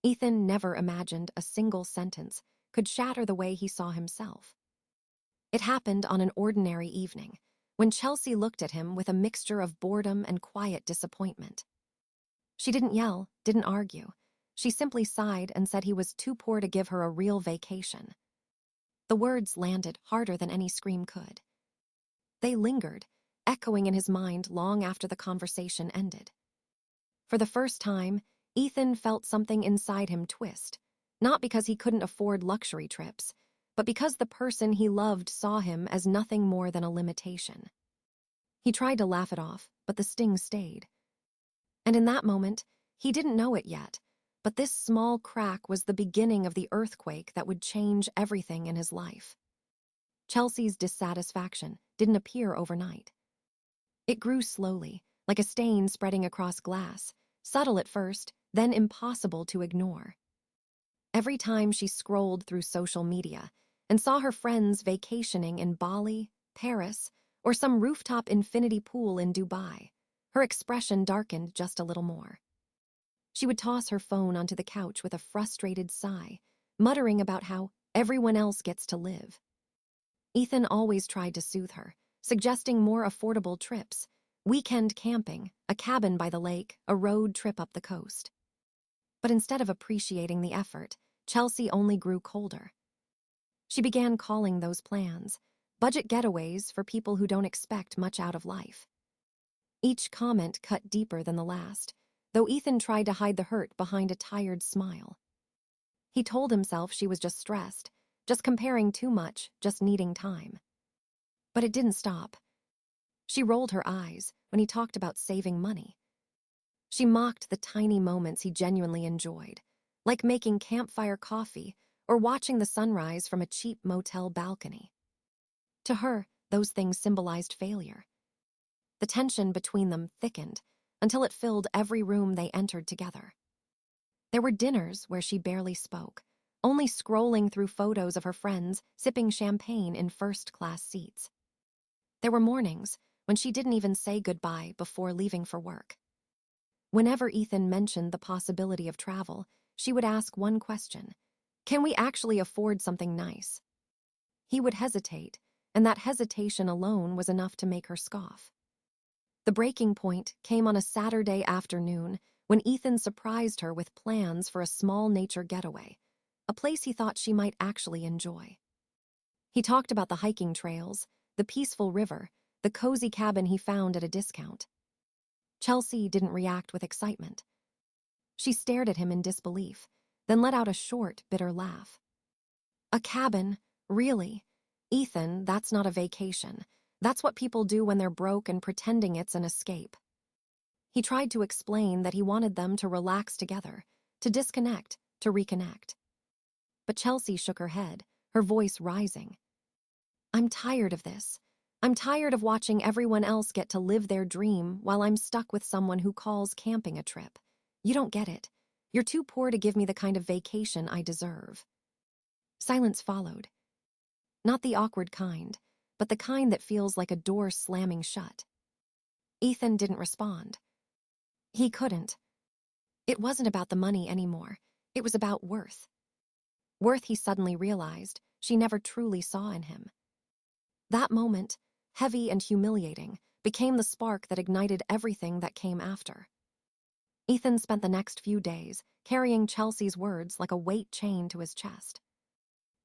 Ethan never imagined a single sentence could shatter the way he saw himself. It happened on an ordinary evening, when Chelsea looked at him with a mixture of boredom and quiet disappointment. She didn't yell, didn't argue. She simply sighed and said he was too poor to give her a real vacation. The words landed harder than any scream could. They lingered, echoing in his mind long after the conversation ended. For the first time, Ethan felt something inside him twist, not because he couldn't afford luxury trips, but because the person he loved saw him as nothing more than a limitation. He tried to laugh it off, but the sting stayed. And in that moment, he didn't know it yet, but this small crack was the beginning of the earthquake that would change everything in his life. Chelsea's dissatisfaction didn't appear overnight. It grew slowly, like a stain spreading across glass, subtle at first, then impossible to ignore. Every time she scrolled through social media and saw her friends vacationing in Bali, Paris, or some rooftop infinity pool in Dubai, her expression darkened just a little more. She would toss her phone onto the couch with a frustrated sigh, muttering about how everyone else gets to live. Ethan always tried to soothe her, suggesting more affordable trips, weekend camping, a cabin by the lake, a road trip up the coast. But instead of appreciating the effort, Chelsea only grew colder. She began calling those plans budget getaways for people who don't expect much out of life. Each comment cut deeper than the last, though Ethan tried to hide the hurt behind a tired smile. He told himself she was just stressed, just comparing too much, just needing time. But it didn't stop. She rolled her eyes when he talked about saving money. She mocked the tiny moments he genuinely enjoyed, like making campfire coffee or watching the sunrise from a cheap motel balcony. To her, those things symbolized failure. The tension between them thickened until it filled every room they entered together. There were dinners where she barely spoke, only scrolling through photos of her friends sipping champagne in first-class seats. There were mornings when she didn't even say goodbye before leaving for work. Whenever Ethan mentioned the possibility of travel, she would ask one question: can we actually afford something nice? He would hesitate, and that hesitation alone was enough to make her scoff. The breaking point came on a Saturday afternoon when Ethan surprised her with plans for a small nature getaway, a place he thought she might actually enjoy. He talked about the hiking trails, the peaceful river, the cozy cabin he found at a discount. Chelsea didn't react with excitement. She stared at him in disbelief, then let out a short, bitter laugh. A cabin? Really? Ethan, that's not a vacation. That's what people do when they're broke and pretending it's an escape. He tried to explain that he wanted them to relax together, to disconnect, to reconnect. But Chelsea shook her head, her voice rising. I'm tired of this. I'm tired of watching everyone else get to live their dream while I'm stuck with someone who calls camping a trip. You don't get it. You're too poor to give me the kind of vacation I deserve. Silence followed. Not the awkward kind, but the kind that feels like a door slamming shut. Ethan didn't respond. He couldn't. It wasn't about the money anymore. It was about worth. Worth he suddenly realized she never truly saw in him. That moment, heavy and humiliating, became the spark that ignited everything that came after. Ethan spent the next few days carrying Chelsea's words like a weight chained to his chest.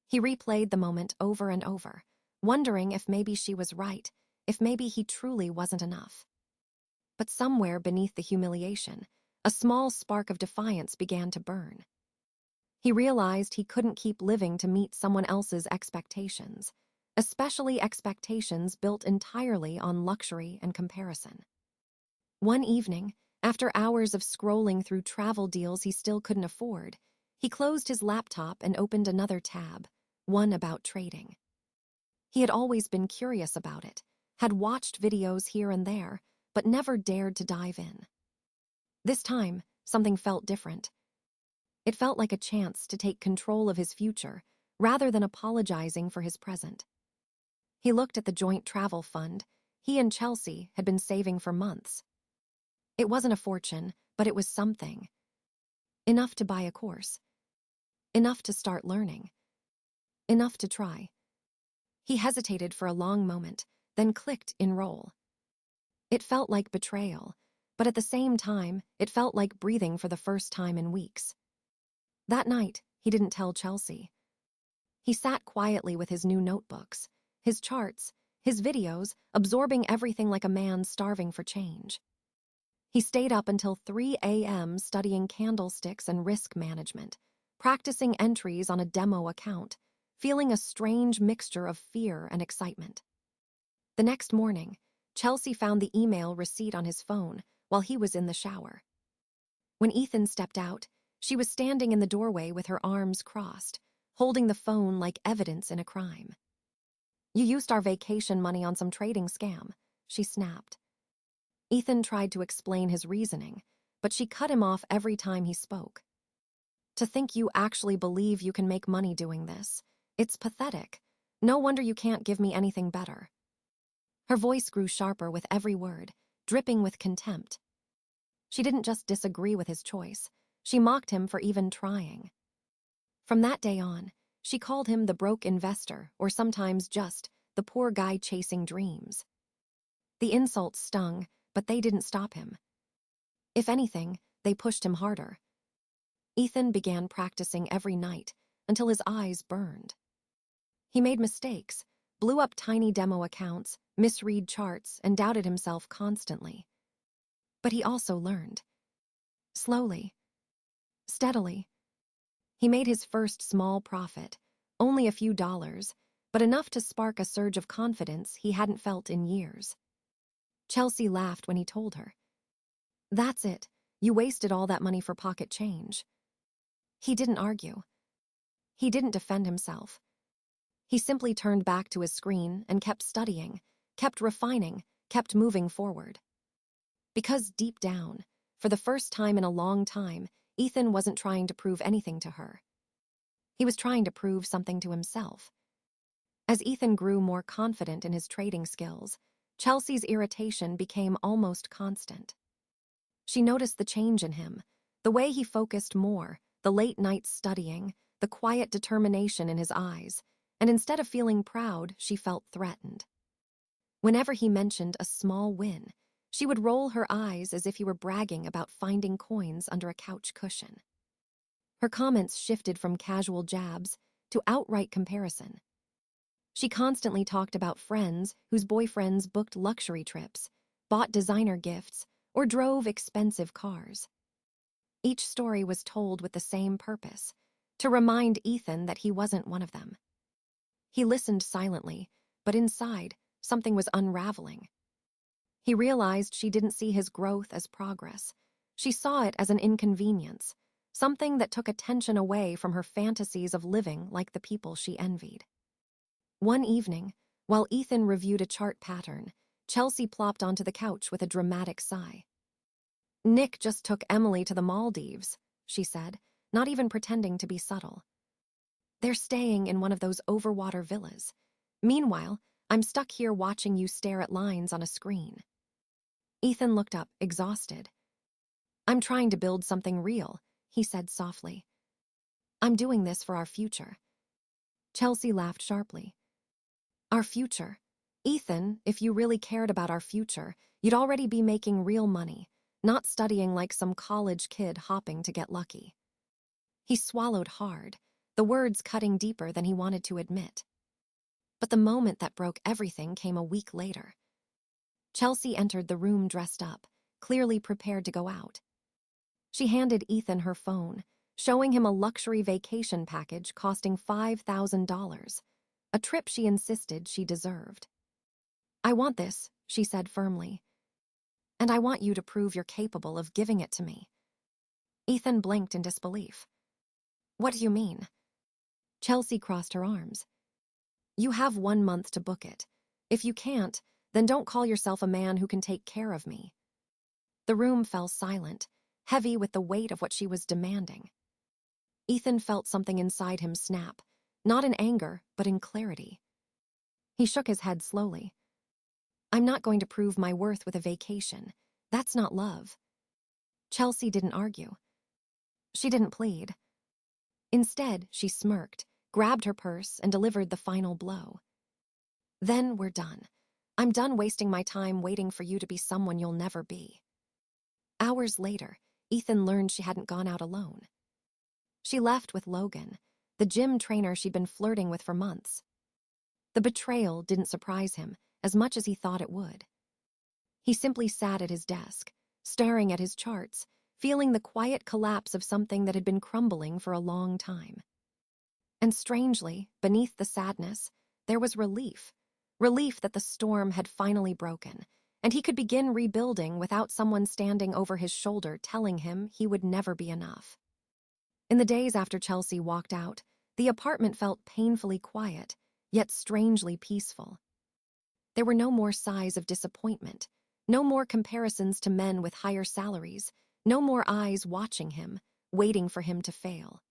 He replayed the moment over and over, wondering if maybe she was right, if maybe he truly wasn't enough. But somewhere beneath the humiliation, a small spark of defiance began to burn. He realized he couldn't keep living to meet someone else's expectations, especially expectations built entirely on luxury and comparison. One evening, after hours of scrolling through travel deals he still couldn't afford, he closed his laptop and opened another tab, one about trading. He had always been curious about it, had watched videos here and there, but never dared to dive in. This time, something felt different. It felt like a chance to take control of his future, rather than apologizing for his present. He looked at the joint travel fund he and Chelsea had been saving for months. It wasn't a fortune, but it was something. Enough to buy a course. Enough to start learning. Enough to try. He hesitated for a long moment, then clicked enroll. It felt like betrayal, but at the same time, it felt like breathing for the first time in weeks. That night, he didn't tell Chelsea. He sat quietly with his new notebooks, his charts, his videos, absorbing everything like a man starving for change. He stayed up until 3 a.m. studying candlesticks and risk management, practicing entries on a demo account, feeling a strange mixture of fear and excitement. The next morning, Chelsea found the email receipt on his phone while he was in the shower. When Ethan stepped out, she was standing in the doorway with her arms crossed, holding the phone like evidence in a crime. "You used our vacation money on some trading scam," she snapped. Ethan tried to explain his reasoning, but she cut him off every time he spoke. "To think you actually believe you can make money doing this. It's pathetic. No wonder you can't give me anything better." Her voice grew sharper with every word, dripping with contempt. She didn't just disagree with his choice, she mocked him for even trying. From that day on, she called him the broke investor, or sometimes just the poor guy chasing dreams. The insults stung, but they didn't stop him. If anything, they pushed him harder. Ethan began practicing every night until his eyes burned. He made mistakes, blew up tiny demo accounts, misread charts, and doubted himself constantly. But he also learned. Slowly. Steadily. He made his first small profit, only a few dollars, but enough to spark a surge of confidence he hadn't felt in years. Chelsea laughed when he told her. "That's it. You wasted all that money for pocket change." He didn't argue. He didn't defend himself. He simply turned back to his screen and kept studying, kept refining, kept moving forward. Because deep down, for the first time in a long time, Ethan wasn't trying to prove anything to her. He was trying to prove something to himself. As Ethan grew more confident in his trading skills, Chelsea's irritation became almost constant. She noticed the change in him, the way he focused more, the late nights studying, the quiet determination in his eyes, and instead of feeling proud, she felt threatened. Whenever he mentioned a small win, she would roll her eyes as if he were bragging about finding coins under a couch cushion. Her comments shifted from casual jabs to outright comparison. She constantly talked about friends whose boyfriends booked luxury trips, bought designer gifts, or drove expensive cars. Each story was told with the same purpose, to remind Ethan that he wasn't one of them. He listened silently, but inside, something was unraveling. He realized she didn't see his growth as progress. She saw it as an inconvenience, something that took attention away from her fantasies of living like the people she envied. One evening, while Ethan reviewed a chart pattern, Chelsea plopped onto the couch with a dramatic sigh. "Nick just took Emily to the Maldives," she said, not even pretending to be subtle. "They're staying in one of those overwater villas. Meanwhile, I'm stuck here watching you stare at lines on a screen." Ethan looked up, exhausted. "I'm trying to build something real," he said softly. "I'm doing this for our future." Chelsea laughed sharply. "Our future? Ethan, if you really cared about our future, you'd already be making real money, not studying like some college kid hopping to get lucky." He swallowed hard, the words cutting deeper than he wanted to admit. But the moment that broke everything came a week later. Chelsea entered the room dressed up, clearly prepared to go out. She handed Ethan her phone, showing him a luxury vacation package costing $5,000, a trip she insisted she deserved. "I want this," she said firmly. "And I want you to prove you're capable of giving it to me." Ethan blinked in disbelief. "What do you mean?" Chelsea crossed her arms. "You have 1 month to book it. If you can't, then don't call yourself a man who can take care of me." The room fell silent, heavy with the weight of what she was demanding. Ethan felt something inside him snap, not in anger, but in clarity. He shook his head slowly. "I'm not going to prove my worth with a vacation. That's not love." Chelsea didn't argue. She didn't plead. Instead, she smirked, grabbed her purse, and delivered the final blow. Then we're done. I'm done wasting my time waiting for you to be someone you'll never be. Hours later, Ethan learned she hadn't gone out alone. She left with Logan, the gym trainer she'd been flirting with for months. The betrayal didn't surprise him as much as he thought it would. He simply sat at his desk, staring at his charts, feeling the quiet collapse of something that had been crumbling for a long time. And strangely, beneath the sadness, there was relief. Relief that the storm had finally broken, and he could begin rebuilding without someone standing over his shoulder telling him he would never be enough. In the days after Chelsea walked out, the apartment felt painfully quiet, yet strangely peaceful. There were no more sighs of disappointment, no more comparisons to men with higher salaries, no more eyes watching him, waiting for him to fail.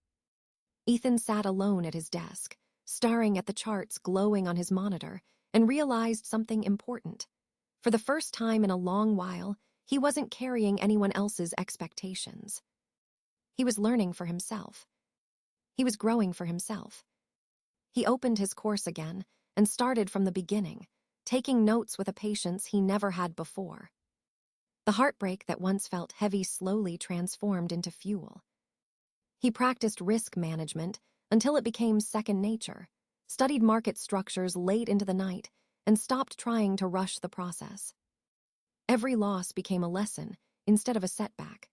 Ethan sat alone at his desk, staring at the charts glowing on his monitor, and realized something important. For the first time in a long while, he wasn't carrying anyone else's expectations. He was learning for himself. He was growing for himself. He opened his course again and started from the beginning, taking notes with a patience he never had before. The heartbreak that once felt heavy slowly transformed into fuel. He practiced risk management until it became second nature, studied market structures late into the night, and stopped trying to rush the process. Every loss became a lesson instead of a setback.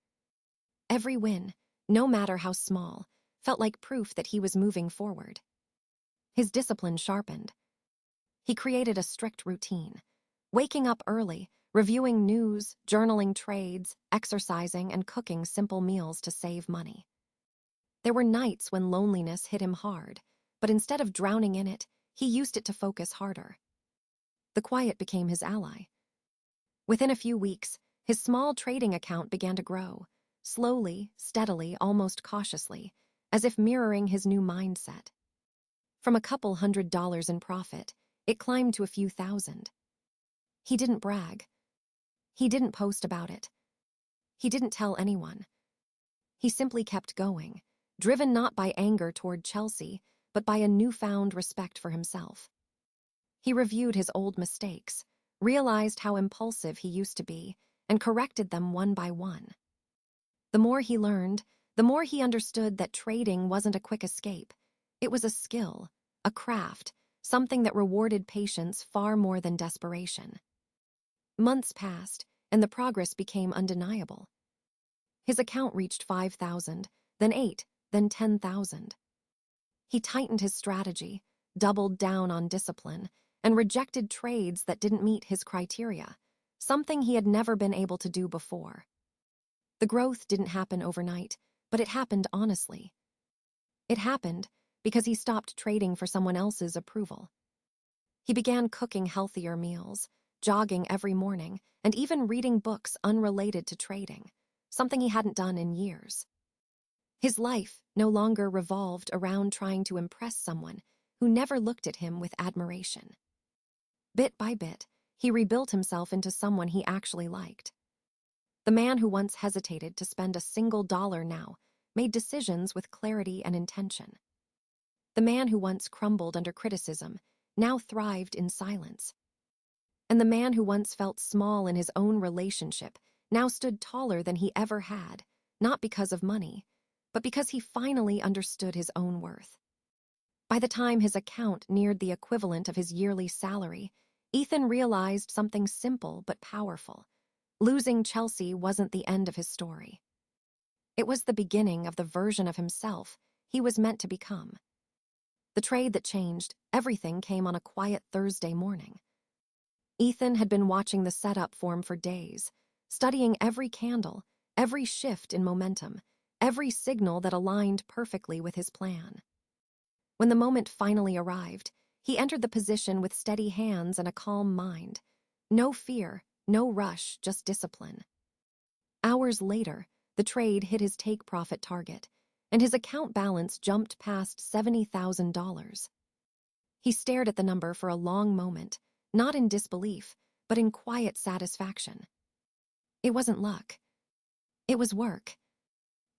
Every win, no matter how small, felt like proof that he was moving forward. His discipline sharpened. He created a strict routine, waking up early, reviewing news, journaling trades, exercising, and cooking simple meals to save money. There were nights when loneliness hit him hard, but instead of drowning in it, he used it to focus harder. The quiet became his ally. Within a few weeks, his small trading account began to grow, slowly, steadily, almost cautiously, as if mirroring his new mindset. From a couple $100 in profit, it climbed to a few thousand. He didn't brag. He didn't post about it. He didn't tell anyone. He simply kept going, driven not by anger toward Chelsea, but by a newfound respect for himself. He reviewed his old mistakes, realized how impulsive he used to be, and corrected them one by one. The more he learned, the more he understood that trading wasn't a quick escape. It was a skill, a craft, something that rewarded patience far more than desperation. Months passed, and the progress became undeniable. His account reached 5,000, then 8, then 10,000. He tightened his strategy, doubled down on discipline, and rejected trades that didn't meet his criteria, something he had never been able to do before. The growth didn't happen overnight, but it happened honestly. It happened because he stopped trading for someone else's approval. He began cooking healthier meals, jogging every morning, and even reading books unrelated to trading, something he hadn't done in years. His life no longer revolved around trying to impress someone who never looked at him with admiration. Bit by bit, he rebuilt himself into someone he actually liked. The man who once hesitated to spend a single dollar now made decisions with clarity and intention. The man who once crumbled under criticism now thrived in silence. And the man who once felt small in his own relationship now stood taller than he ever had, not because of money, but because he finally understood his own worth. By the time his account neared the equivalent of his yearly salary, Ethan realized something simple but powerful. Losing Chelsea wasn't the end of his story. It was the beginning of the version of himself he was meant to become. The trade that changed everything came on a quiet Thursday morning. Ethan had been watching the setup form for days, studying every candle, every shift in momentum, every signal that aligned perfectly with his plan. When the moment finally arrived, he entered the position with steady hands and a calm mind. No fear, no rush, just discipline. Hours later, the trade hit his take-profit target, and his account balance jumped past $70,000. He stared at the number for a long moment, not in disbelief, but in quiet satisfaction. It wasn't luck. It was work.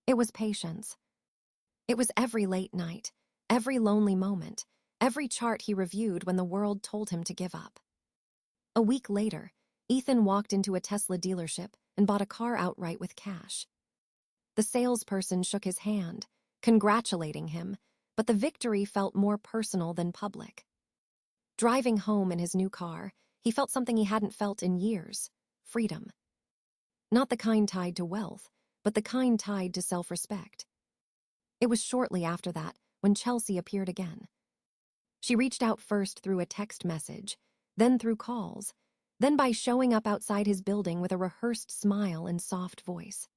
It was patience. It was every late night, every lonely moment, every chart he reviewed when the world told him to give up. A week later, Ethan walked into a Tesla dealership and bought a car outright with cash. The salesperson shook his hand, congratulating him, but the victory felt more personal than public. Driving home in his new car, he felt something he hadn't felt in years: freedom. Not the kind tied to wealth, but the kind tied to self-respect. It was shortly after that when Chelsea appeared again. She reached out first through a text message, then through calls, then by showing up outside his building with a rehearsed smile and soft voice.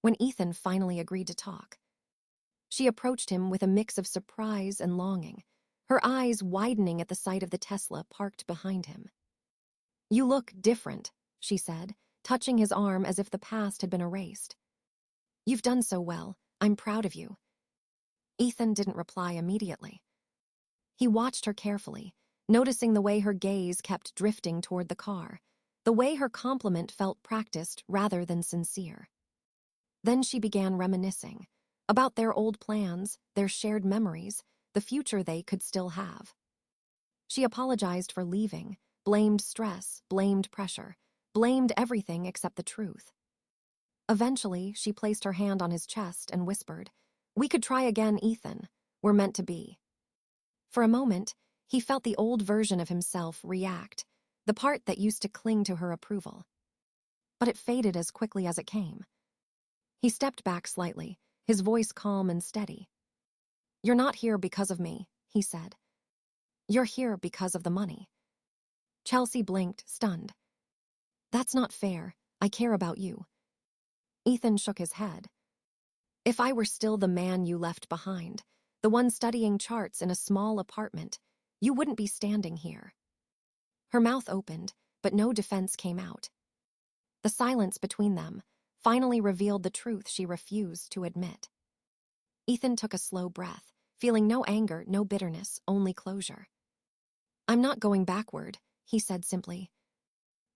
When Ethan finally agreed to talk, she approached him with a mix of surprise and longing, her eyes widening at the sight of the Tesla parked behind him. "You look different," she said, touching his arm as if the past had been erased. "You've done so well. I'm proud of you." Ethan didn't reply immediately. He watched her carefully, noticing the way her gaze kept drifting toward the car, the way her compliment felt practiced rather than sincere. Then she began reminiscing about their old plans, their shared memories, the future they could still have. She apologized for leaving, blamed stress, blamed pressure, blamed everything except the truth. Eventually, she placed her hand on his chest and whispered, "We could try again, Ethan. We're meant to be." For a moment, he felt the old version of himself react, the part that used to cling to her approval. But it faded as quickly as it came. He stepped back slightly, his voice calm and steady. "You're not here because of me," he said. "You're here because of the money." Chelsea blinked, stunned. "That's not fair. I care about you." Ethan shook his head. "If I were still the man you left behind, the one studying charts in a small apartment, you wouldn't be standing here." Her mouth opened, but no defense came out. The silence between them finally revealed the truth she refused to admit. Ethan took a slow breath, feeling no anger, no bitterness, only closure. "I'm not going backward," he said simply.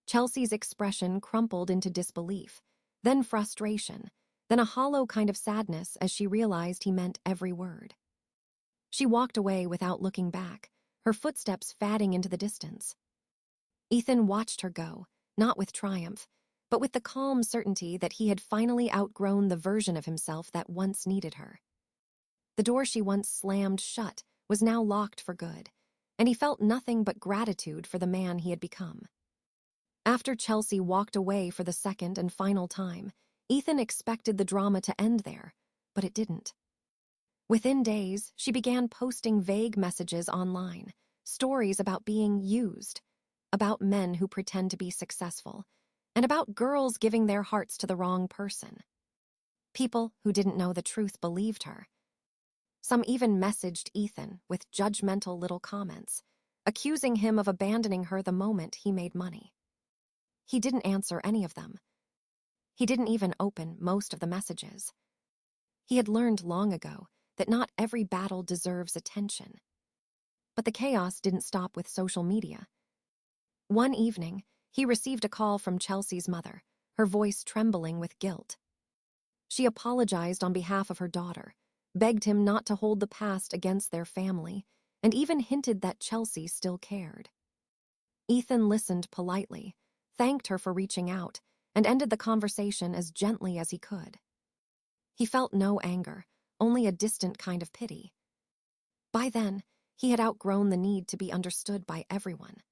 Chelsea's expression crumpled into disbelief, then frustration, then a hollow kind of sadness as she realized he meant every word. She walked away without looking back, her footsteps fading into the distance. Ethan watched her go, not with triumph, but with the calm certainty that he had finally outgrown the version of himself that once needed her. The door she once slammed shut was now locked for good, and he felt nothing but gratitude for the man he had become. After Chelsea walked away for the second and final time, Ethan expected the drama to end there, but it didn't. Within days, she began posting vague messages online, stories about being used, about men who pretend to be successful, and about girls giving their hearts to the wrong person. People who didn't know the truth believed her. Some even messaged Ethan with judgmental little comments, accusing him of abandoning her the moment he made money. He didn't answer any of them. He didn't even open most of the messages. He had learned long ago that not every battle deserves attention. But the chaos didn't stop with social media. One evening, he received a call from Chelsea's mother, her voice trembling with guilt. She apologized on behalf of her daughter, begged him not to hold the past against their family, and even hinted that Chelsea still cared. Ethan listened politely, thanked her for reaching out, and ended the conversation as gently as he could. He felt no anger, only a distant kind of pity. By then, he had outgrown the need to be understood by everyone.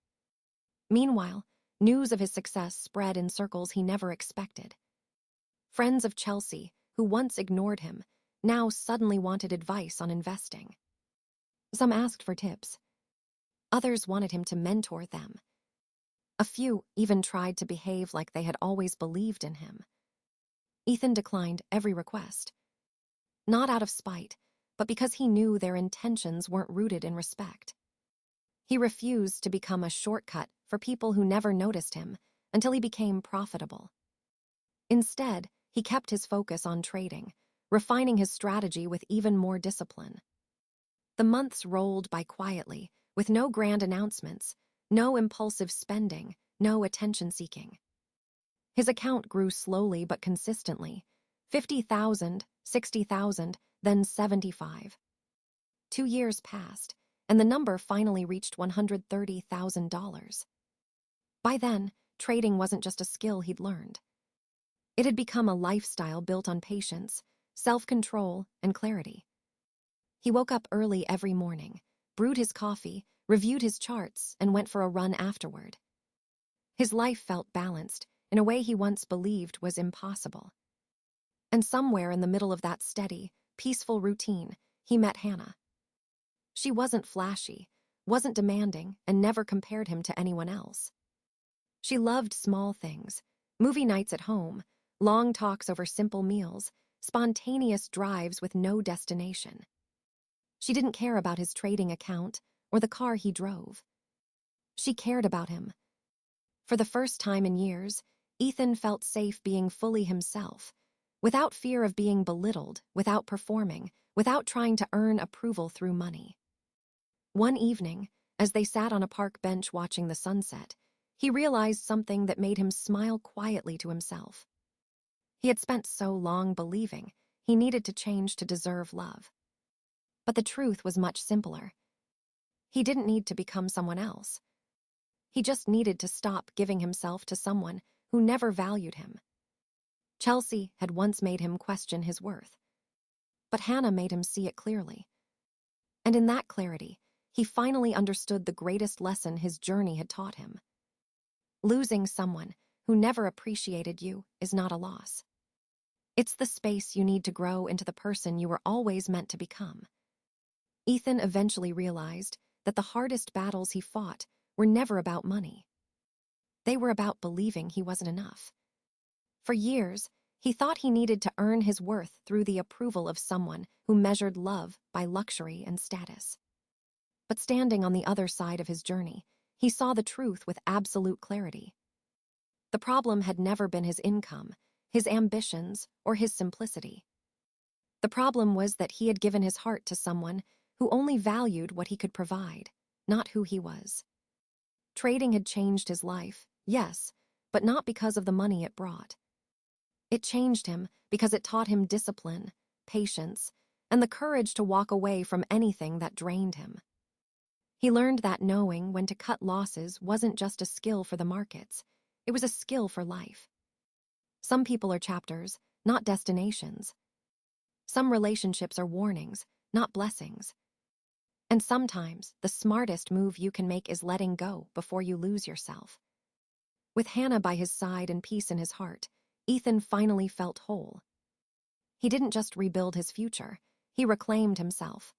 Meanwhile, news of his success spread in circles he never expected. Friends of Chelsea, who once ignored him, now suddenly wanted advice on investing. Some asked for tips. Others wanted him to mentor them. A few even tried to behave like they had always believed in him. Ethan declined every request. Not out of spite, but because he knew their intentions weren't rooted in respect. He refused to become a shortcut for people who never noticed him until he became profitable. Instead, he kept his focus on trading, refining his strategy with even more discipline. The months rolled by quietly, with no grand announcements, no impulsive spending, no attention-seeking. His account grew slowly but consistently, 50,000 60,000, then 75. 2 years passed, and the number finally reached $130,000. By then, trading wasn't just a skill he'd learned. It had become a lifestyle built on patience, self-control, and clarity. He woke up early every morning, brewed his coffee, reviewed his charts, and went for a run afterward. His life felt balanced in a way he once believed was impossible. And somewhere in the middle of that steady, peaceful routine, he met Hannah. She wasn't flashy, wasn't demanding, and never compared him to anyone else. She loved small things, movie nights at home, long talks over simple meals, spontaneous drives with no destination. She didn't care about his trading account or the car he drove. She cared about him. For the first time in years, Ethan felt safe being fully himself, without fear of being belittled, without performing, without trying to earn approval through money. One evening, as they sat on a park bench watching the sunset, he realized something that made him smile quietly to himself. He had spent so long believing he needed to change to deserve love. But the truth was much simpler. He didn't need to become someone else. He just needed to stop giving himself to someone who never valued him. Chelsea had once made him question his worth, but Hannah made him see it clearly. And in that clarity, he finally understood the greatest lesson his journey had taught him. Losing someone who never appreciated you is not a loss. It's the space you need to grow into the person you were always meant to become. Ethan eventually realized that the hardest battles he fought were never about money. They were about believing he wasn't enough. For years, he thought he needed to earn his worth through the approval of someone who measured love by luxury and status. But standing on the other side of his journey, he saw the truth with absolute clarity. The problem had never been his income, his ambitions, or his simplicity. The problem was that he had given his heart to someone who only valued what he could provide, not who he was. Trading had changed his life, yes, but not because of the money it brought. It changed him because it taught him discipline, patience, and the courage to walk away from anything that drained him. He learned that knowing when to cut losses wasn't just a skill for the markets, it was a skill for life. Some people are chapters, not destinations. Some relationships are warnings, not blessings. And sometimes, the smartest move you can make is letting go before you lose yourself. With Hannah by his side and peace in his heart, Ethan finally felt whole. He didn't just rebuild his future, he reclaimed himself.